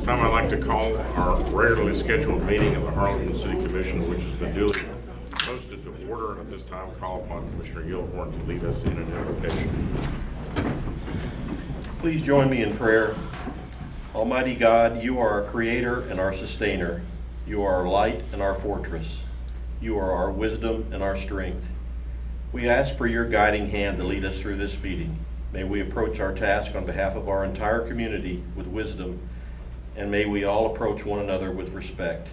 time I'd like to call our regularly scheduled meeting of the Harlingen City Commission, which has been duly posted to order, and at this time call upon Commissioner Gilhorn to lead us in an invocation. Please join me in prayer. Almighty God, you are our creator and our sustainer. You are our light and our fortress. You are our wisdom and our strength. We ask for your guiding hand to lead us through this meeting. May we approach our task on behalf of our entire community with wisdom, and may we all approach one another with respect.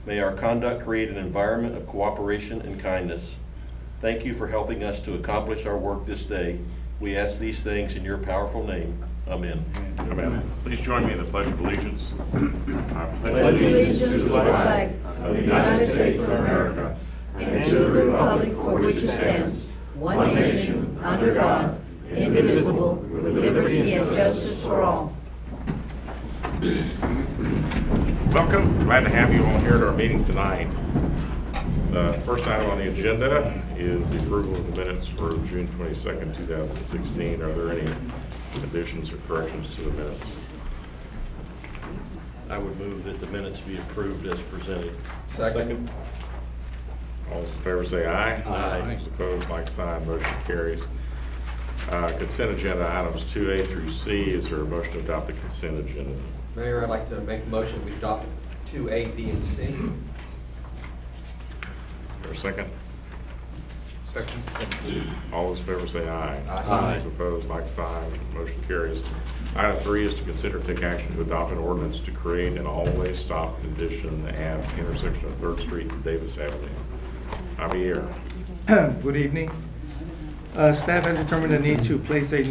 May our conduct create an environment of cooperation and kindness. Thank you for helping us to accomplish our work this day. We ask these things in your powerful name. Amen. Amen. Please join me in the Pledge of Allegiance. I pledge allegiance to the flag of the United States of America and to the republic for which it stands, one nation, under God, indivisible, with liberty and justice for all. Welcome. Glad to have you all here at our meeting tonight. The first item on the agenda is the approval of the minutes for June 22nd, 2016. Are there any additions or corrections to the minutes? I would move that the minutes be approved as presented. Second. All those in favor say aye. Aye. Those opposed, like sign. Motion carries. Consent agenda items 2A through C. Is there a motion to adopt the consent agenda? Mayor, I'd like to make a motion we adopt 2A, B, and C. Is there a second? Second. All those in favor say aye. Aye. Those opposed, like sign. Motion carries. Item 3 is to consider take action to adopt an ordinance to create an all-way stop condition at the intersection of 3rd Street and Davis Avenue. Javier. Good evening. Staff has determined the need to place a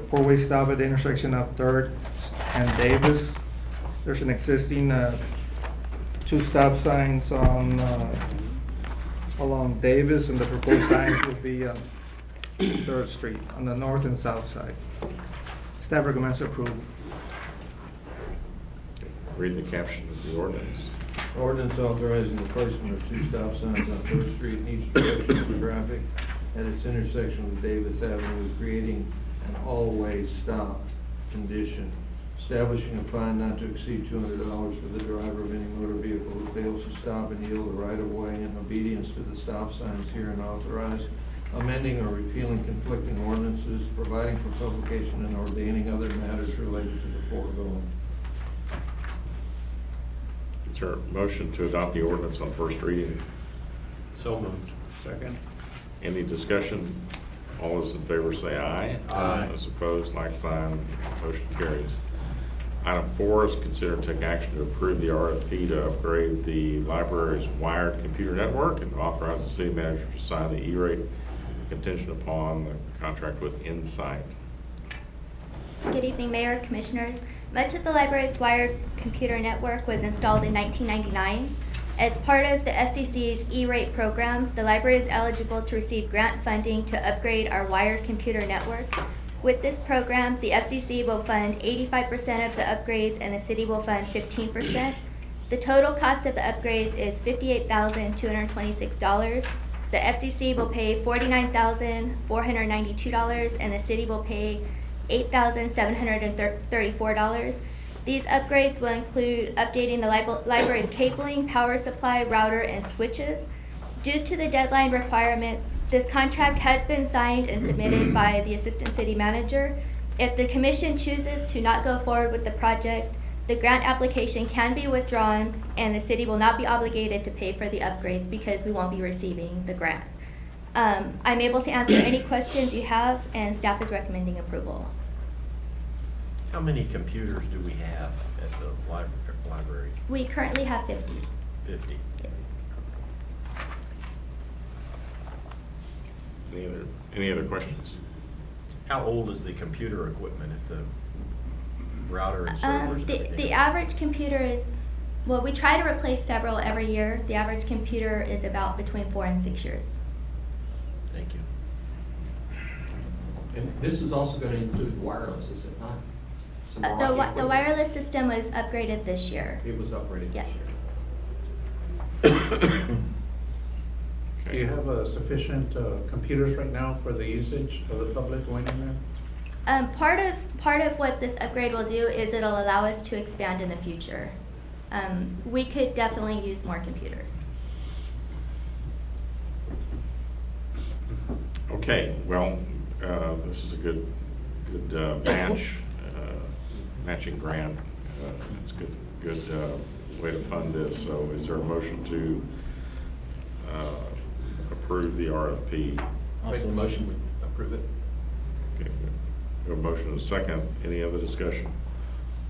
four-way stop at the intersection of 3rd and Davis. There's an existing 2 stop signs on along Davis, and the proposed signs will be on 3rd Street on the north and south side. Staff recommends approval. Read the caption of the ordinance. Ordinance authorizing the placement of 2 stop signs on 3rd Street in each direction for traffic at its intersection with Davis Avenue, creating an all-way stop condition, establishing a fine not to exceed $200 for the driver of any motor vehicle who fails to stop and yield the right-of-way in obedience to the stop signs herein authorized, amending or repealing conflicting ordinances, providing for publication and ordaining other matters related to the foregoing. Is there a motion to adopt the ordinance on first reading? So moved. Second. Any discussion? All those in favor say aye. Aye. Those opposed, like sign. Motion carries. Item 4 is consider and take action to approve the RFP to upgrade the library's wired computer network and authorize the city manager to sign the E-rate contingent upon the contract with Insight. Good evening, Mayor, Commissioners. Much of the library's wired computer network was installed in 1999. As part of the FCC's E-rate program, the library is eligible to receive grant funding to upgrade our wired computer network. With this program, the FCC will fund 85% of the upgrades and the city will fund 15%. The total cost of the upgrades is $58,226. The FCC will pay $49,492 and the city will pay $8,734. These upgrades will include updating the library's cabling, power supply, router, and switches. Due to the deadline requirements, this contract has been signed and submitted by the Assistant City Manager. If the Commission chooses to not go forward with the project, the grant application can be withdrawn and the city will not be obligated to pay for the upgrades because we won't be receiving the grant. I'm able to answer any questions you have, and staff is recommending approval. How many computers do we have at the library? We currently have 50. 50. Yes. Any other questions? How old is the computer equipment if the router and servers and everything? The average computer is, well, we try to replace several every year. The average computer is about between 4 and 6 years. Thank you. And this is also going to include wireless, is it not? Some The Meraki equipment? wireless system was upgraded this year. It was upgraded this Yes. year. Do you have sufficient computers right now for the usage of the public going in there? Part of what this upgrade will do is it'll allow us to expand in the future. We could definitely use more computers. Okay, well, this is a good matching grant. It's a good way to fund this. So is there a motion to approve the RFP? Make the motion, we approve it. Okay, we have a motion and a second. Any other discussion?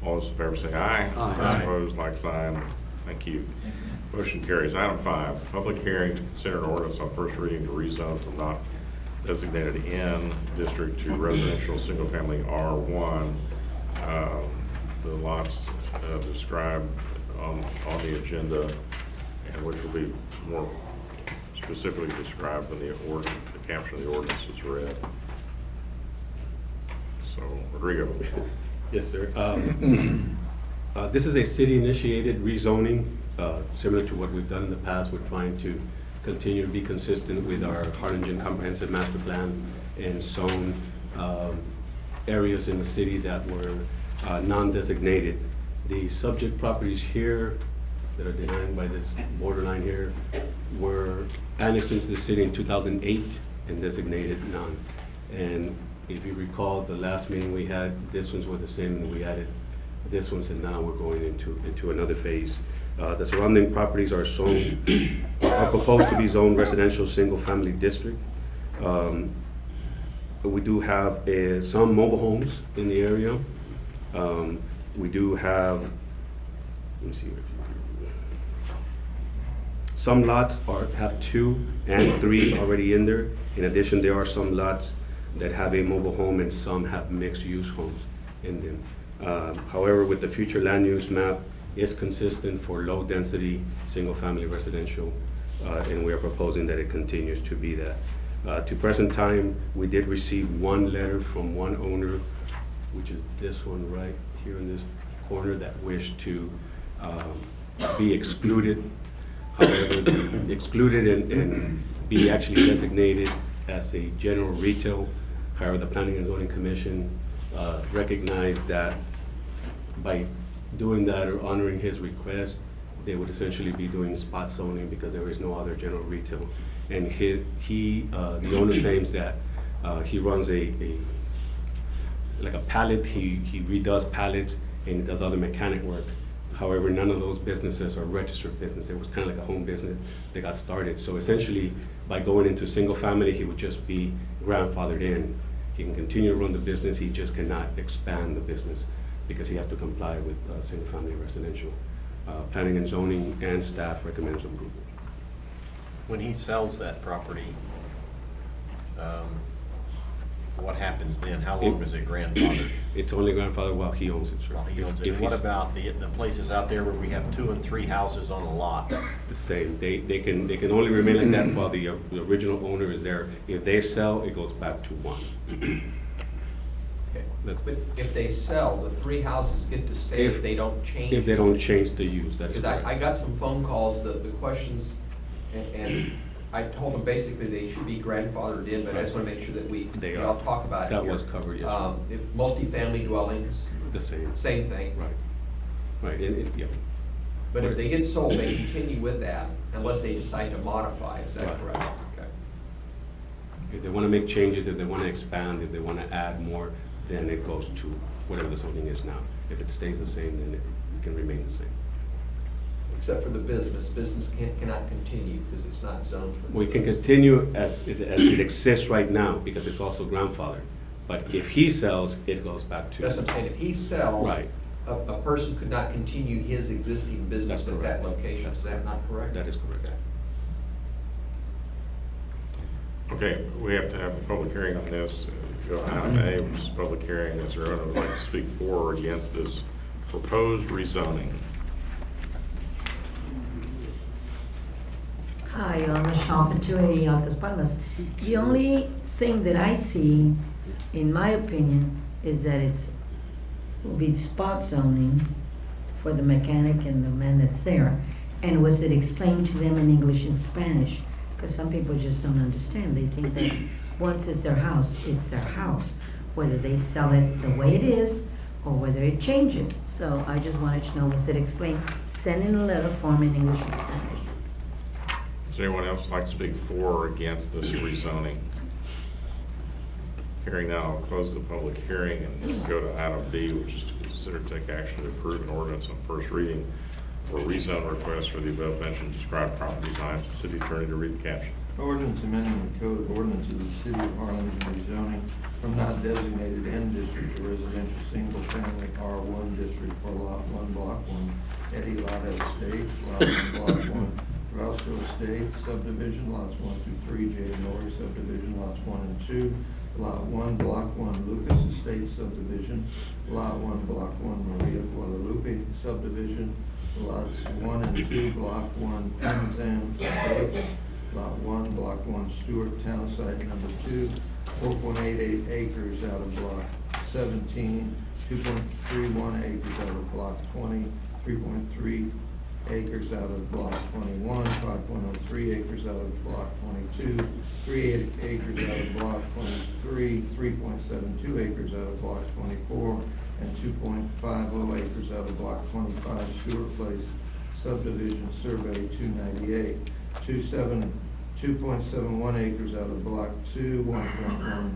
All those in favor say aye. Aye. Opposed, like sign. Thank you. Motion carries. Item 5, public hearing to consider an ordinance on first reading to rezone from not designated in district to residential single-family R1. The lots described on the agenda, and which will be more specifically described when the caption of the ordinance is read. So, Rodrigo. Yes, sir. This is a city-initiated rezoning, similar to what we've done in the past. We're trying to continue to be consistent with our Harlingen Comprehensive Master Plan and zone areas in the city that were non-designated. The subject properties here that are defined by this borderline here were annexed into the city in 2008 and designated none. And if you recall, the last meeting we had, this ones were the same, and we added this ones, and now we're going into another phase. The surrounding properties are proposed to be zoned residential single-family district. We do have some mobile homes in the area. We do have, let me see, some lots have 2 and 3 already in there. In addition, there are some lots that have a mobile home and some have mixed-use homes in them. However, with the future land use map, is consistent for low-density, single-family residential, and we are proposing that it continues to be that. To present time, we did receive one letter from one owner, which is this one right here in this corner, that wished to be excluded. However, excluded and be actually designated as a general retail. However, the Planning and Zoning Commission recognized that by doing that or honoring his request, they would essentially be doing spot zoning because there is no other general retail. And the owner claims that he runs like a pallet, he redoes pallets and he does other mechanic work. However, none of those businesses are registered business. It was kind of like a home business that got started. So essentially, by going into single family, he would just be grandfathered in. He can continue to run the business, he just cannot expand the business because he has to comply with single family residential. Planning and zoning and staff recommends approval. When he sells that property, what happens then? How long is it grandfathered? It's only grandfathered while he owns it, sir. While he owns it. If And what he's about the places out there where we have 2 and 3 houses on a lot? the same, they can only remain like that while the original owner is there. If they sell, it goes back to 1. Okay. That's- But if they sell, the 3 houses get to stay if they don't change? If they don't change the use, that is Because correct. I got some phone calls, the questions, and I told them basically they should be grandfathered in, but I just want to make sure that we They all are. talk about it That here. was covered, yes, sir. If multifamily dwellings, The same, same thing. right, yeah. But if they get sold, they continue with that unless they decide to modify, is that Right. correct? Okay. If they want to make changes, if they want to expand, if they want to add more, then it goes to whatever the zoning is now. If it stays the same, then it can remain the same. Except for the business cannot continue because it's not zoned for. We can continue as it exists right now because it's also grandfathered. But if he sells, it goes back to. That's what I'm saying, if he sells. Right. A person could not continue his existing business That's at that correct. location, That's is that not correct? That is correct. Okay. Okay, we have to have a public hearing on this. Go to item A, which is public hearing. Is there anyone who would like to speak for or against this proposed rezoning? Hi, I'm Michelle from 280 Altas Palmas. The only thing that I see, in my opinion, is that will be spot zoning for the mechanic and the man that's there. And was it explained to them in English and Spanish? Because some people just don't understand. They think that once it's their house, whether they sell it the way it is or whether it changes. So I just wanted to know, was it explained? Send in a letter form in English and Spanish. Does anyone else like to speak for or against this rezoning? Hearing now, I'll close the public hearing and go to item B, which is to consider to take action to approve an ordinance on first reading for rezone request for the above mentioned described properties. I ask the city attorney to read the caption. Ordinance amending the code of ordinances of the city of Harlingen rezoning from not designated N district to residential single-family R1 district for Lot 1, Block 1, Eddie Lot Estate, Lot 1, Block 1, Roscoe Estate, subdivision, lots 1 through 3, J. Lori subdivision, lots 1 and 2, Lot 1, Block 1, Lucas Estate subdivision, Lot 1, Block 1, Maria Guadalupe subdivision, lots 1 and 2, Block 1, Penzance Estates, Lot 1, Block 1, Stewart Town Site Number 2, 4.88 acres out of Block 17, 2.31 acres out of Block 20, 3.3 acres out of Block 21, 5.03 acres out of Block 22, 3 acres out of Block 23, 3.72 acres out of Block 24, and 2.50 acres out of Block 25, Stewart Place, subdivision survey 298, 2.71 acres out of Block 2, 1.10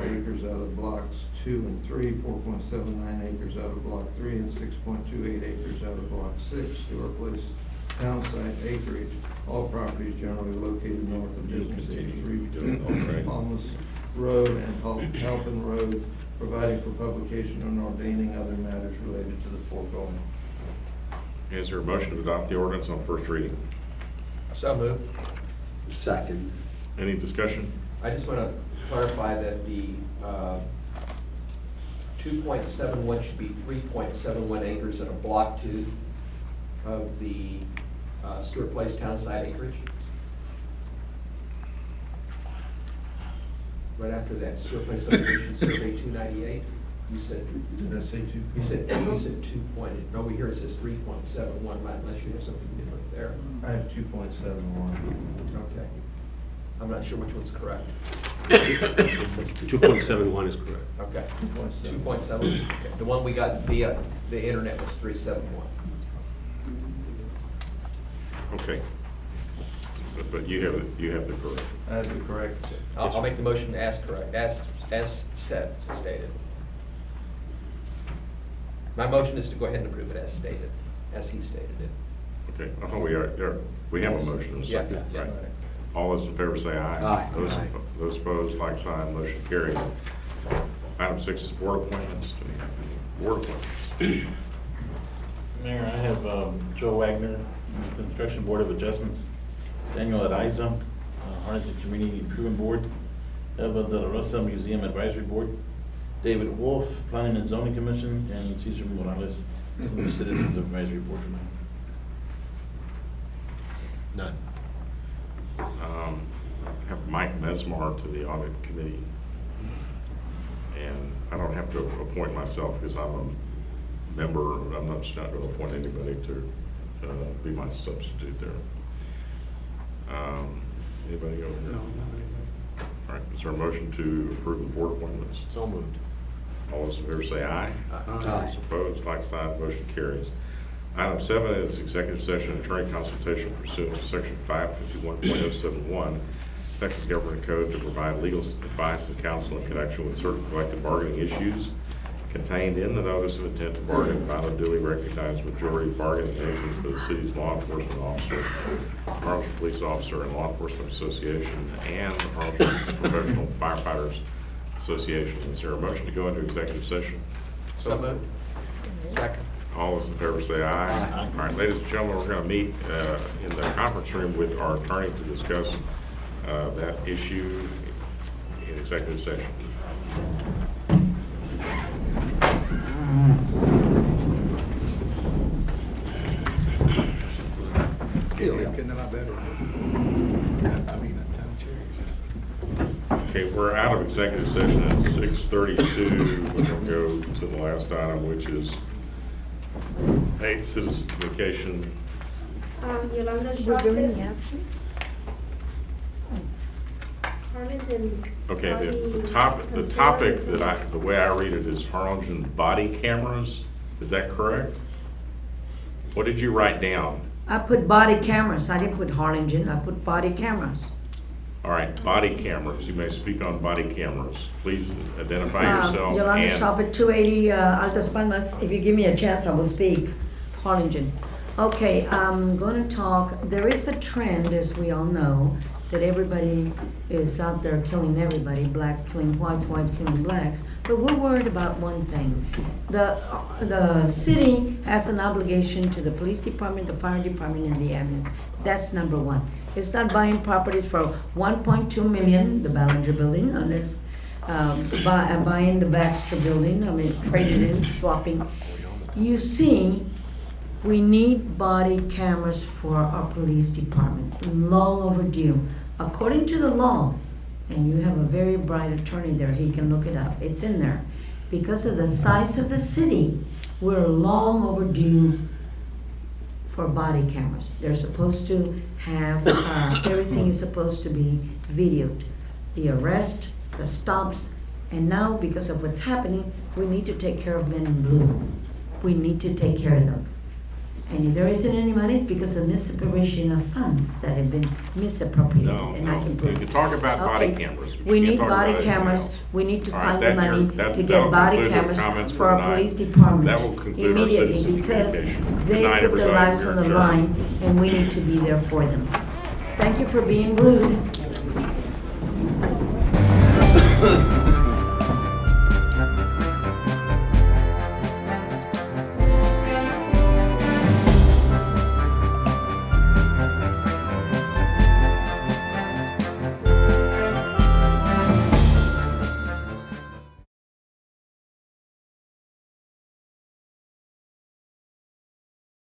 acres out of Blocks 2 and 3, 4.79 acres out of Block 3, and 6.28 acres out of Block 6, Stewart Place Town Site acreage. All properties generally located north of Business 83, Palmas Road and Halpin Road, providing for publication and ordaining other matters related to the foregoing. Is there a motion to adopt the ordinance on first reading? So moved. Second. Any discussion? I just want to clarify that the 2.71 should be 3.71 acres in a Block 2 of the Stewart Place Town Site acreage. Right after that, Stewart Place subdivision survey 298, you said. Did I say 2? You said 2 point, over here it says 3.71, unless you have something different there. I have 2.71. Okay. I'm not sure which one's correct. 2.71 is correct. Okay. 2.7. 2.7, okay. The one we got via the internet was 371. Okay. But you have the correct. I have the correct. I'll make the motion as correct, as said, stated. My motion is to go ahead and approve it as stated, as he stated it. Okay, I thought we have a motion and a Yes, second. yes. Right. All those in favor say aye. Aye. Those opposed, like sign, motion carries. Item 6 is board appointments. Do we have any board appointments? Mayor, I have Joe Wagner, Construction Board of Adjustments, Daniel Ariza, Harlingen Community Improvement Board, Eva De La Rosa Museum Advisory Board, David Wolf, Planning and Zoning Commission, and Cesar Morales, Senior Citizens Advisory Board. None. Have Mike Mesmar to the Audit Committee. And I don't have to appoint myself because I'm a member. I'm not just not going to appoint anybody to be my substitute there. Anybody over here? No, not anybody. All right, is there a motion to approve the board appointments? So moved. All those in favor say aye. Aye. Those opposed, like sign, motion carries. Item 7 is executive session attorney consultation pursuant to section 551.071 Texas Government Code to provide legal advice and counsel in connection with certain collective bargaining issues contained in the notice of intent to bargain by the duly recognized majority bargaining agents for the city's law enforcement officer, Harlingen Police Officer and Law Enforcement Association, and the Harlingen Professional Firefighters Association. Is there a motion to go into executive session? So moved. Second. All those in favor say aye. Aye. All right, ladies and gentlemen, we're going to meet in the conference room with our attorney to discuss that issue in executive session. It's getting a lot better. I mean, town chairs. Okay, we're out of executive session at 6:32. We're going to go to the last item, which is 8, citizen communication. Yolanda We're doing Sharpe, action? Harlingen. Okay, the County topic Conservative- the way I read it is Harlingen body cameras. Is that correct? What did you write down? I put body cameras, I didn't put Harlingen, I put body cameras. All right, body cameras. You may speak on body cameras. Please identify yourself Yolanda and... Shop at 280 Altas Palmas. If you give me a chance, I will speak. Harlingen. Okay, I'm gonna talk, there is a trend, as we all know, that everybody is out there killing everybody, blacks killing whites, whites killing blacks. But we're worried about one thing. The city has an obligation to the police department, the fire department, and the ambulance. That's number one. It's not buying properties for 1.2 million, the Ballinger building, unless buying the Baxter building, I mean, trading in, swapping. You see, we need body cameras for our police department, long overdue. According to the law, and you have a very bright attorney there, he can look it up, it's in there. Because of the size of the city, we're long overdue for body cameras. They're supposed to have, everything is supposed to be videoed. The arrest, the stops, and now because of what's happening, we need to take care of men in blue. We need to take care of them. And if there isn't any money, it's because of misappropriation of funds that have been misappropriated. No, And I no, can you prove can it. talk about body Okay, cameras. but We you can't need talk about body anything cameras, else. we need to All right, find the that- money that- to that'll get body conclude our cameras comments for our tonight. police department. That will conclude our Immediately, citizen because communication. they Good night, put their everybody. lives We're on the adjourned. line, and we need to be there for them. Thank you for being rude.